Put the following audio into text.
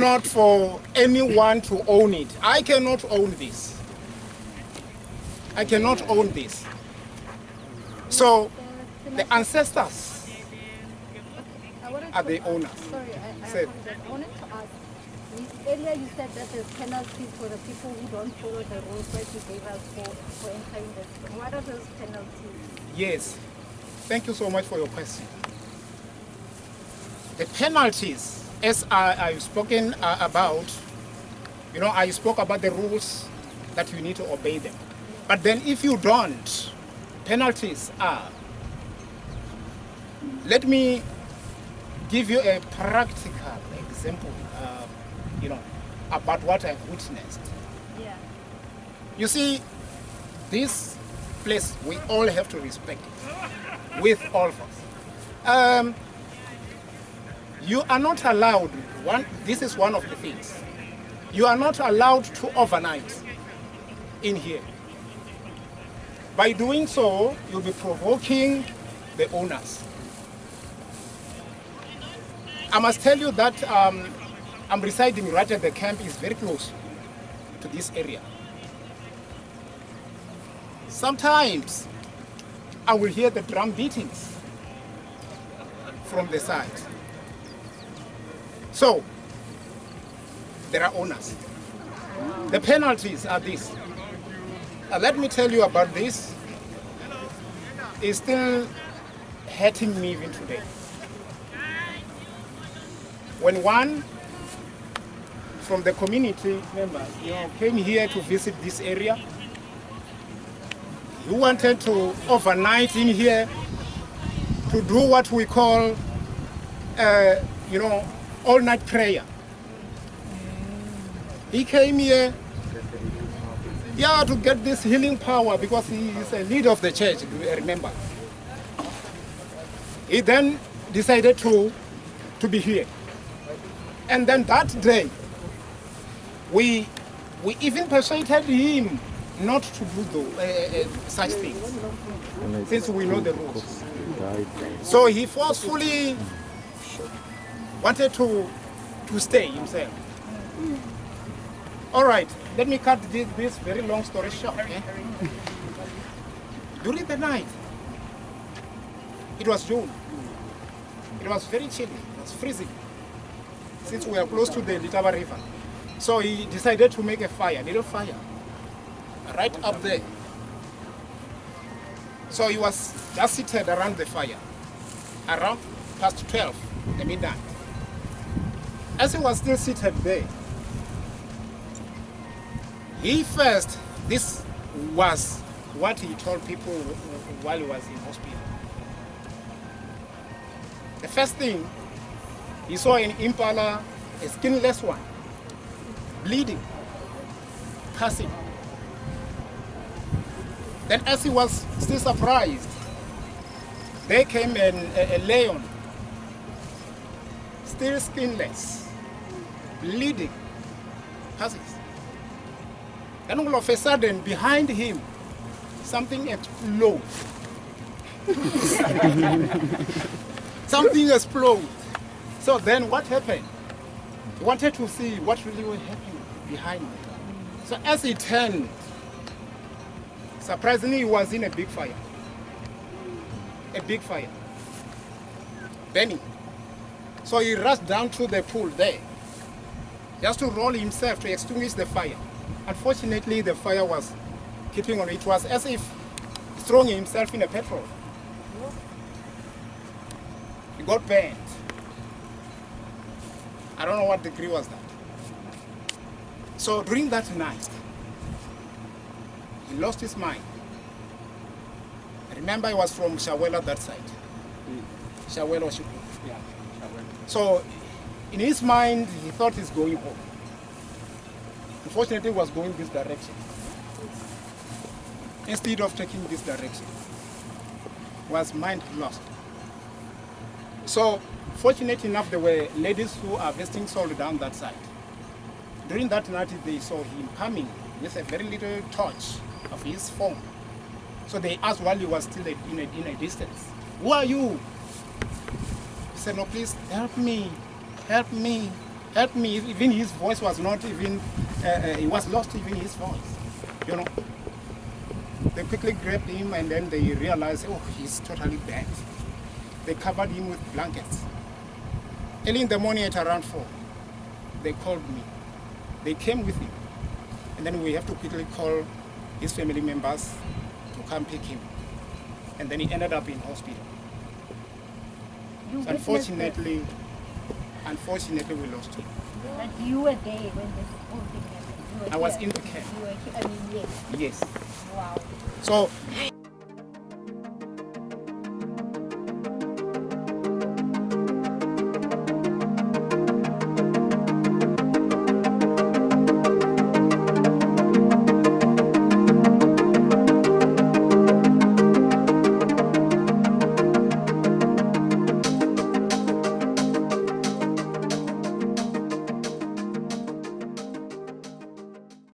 not for anyone to own it. I cannot own this. I cannot own this. So the ancestors are the owners. Sorry, I wanted to ask. Earlier you said that there's penalties for the people who don't follow the rules that you gave us for entering this. What are those penalties? Yes. Thank you so much for your question. The penalties, as I've spoken about, I spoke about the rules that you need to obey them. But then if you don't, penalties are. Let me give you a practical example, about what I've witnessed. Yeah. You see, this place, we all have to respect it, with all of us. You are not allowed, this is one of the things, you are not allowed to overnight in here. By doing so, you'll be provoking the owners. I must tell you that I'm residing right at the camp, is very close to this area. Sometimes I will hear the drum beatings from the side. So, there are owners. The penalties are this. Let me tell you about this. It's still hurting me even today. When one from the community members came here to visit this area, he wanted to overnight in here to do what we call, all-night prayer. He came here, to get this healing power because he is a leader of the church, remember. He then decided to be here. And then that day, we even persuaded him not to do such things, since we know the rules. So he forcefully wanted to stay himself. All right, let me cut this very long story short. Okay? During the night, it was June. It was very chilly, it was freezing, since we are close to the Litaba River. So he decided to make a little fire, right up there. So he was just seated around the fire, around past 12, the midnight. As he was still seated there, this was what he told people while he was in hospital. The first thing, he saw an impala, a skinless one, bleeding, passing. Then as he was still surprised, there came a lion, still skinless, bleeding, passes. Then all of a sudden, behind him, something explodes. Something exploded. So then what happened? He wanted to see what really was happening behind him. So as he turned, surprisingly, he was in a big fire. A big fire. Burning. So he rushed down to the pool there, just to roll himself to extinguish the fire. Unfortunately, the fire was keeping on. It was as if throwing himself in a petrol. He got burned. I don't know what degree was that. So during that night, he lost his mind. I remember he was from Shawela, that side. Shawela, Shipu. Yeah, Shawela. So in his mind, he thought he's going home. Unfortunately, he was going this direction. Instead of taking this direction, was mind lost. So, fortunate enough, there were ladies who are harvesting salt down that side. During that night, they saw him coming with a very little torch of his phone. So they asked while he was still in a distance, "Who are you?" He said, "No, please help me, help me, helped me. Even his voice was not even, he was lost even his voice, you know. They quickly grabbed him and then they realized, oh, he's totally bad. They covered him with blankets. Early in the morning at around 4, they called me. They came with him. And then we have to quickly call his family members to come pick him. And then he ended up in hospital. So unfortunately, we lost him. But you were there when this whole thing happened. I was in the camp. You were, I mean, yes. Yes. Wow. So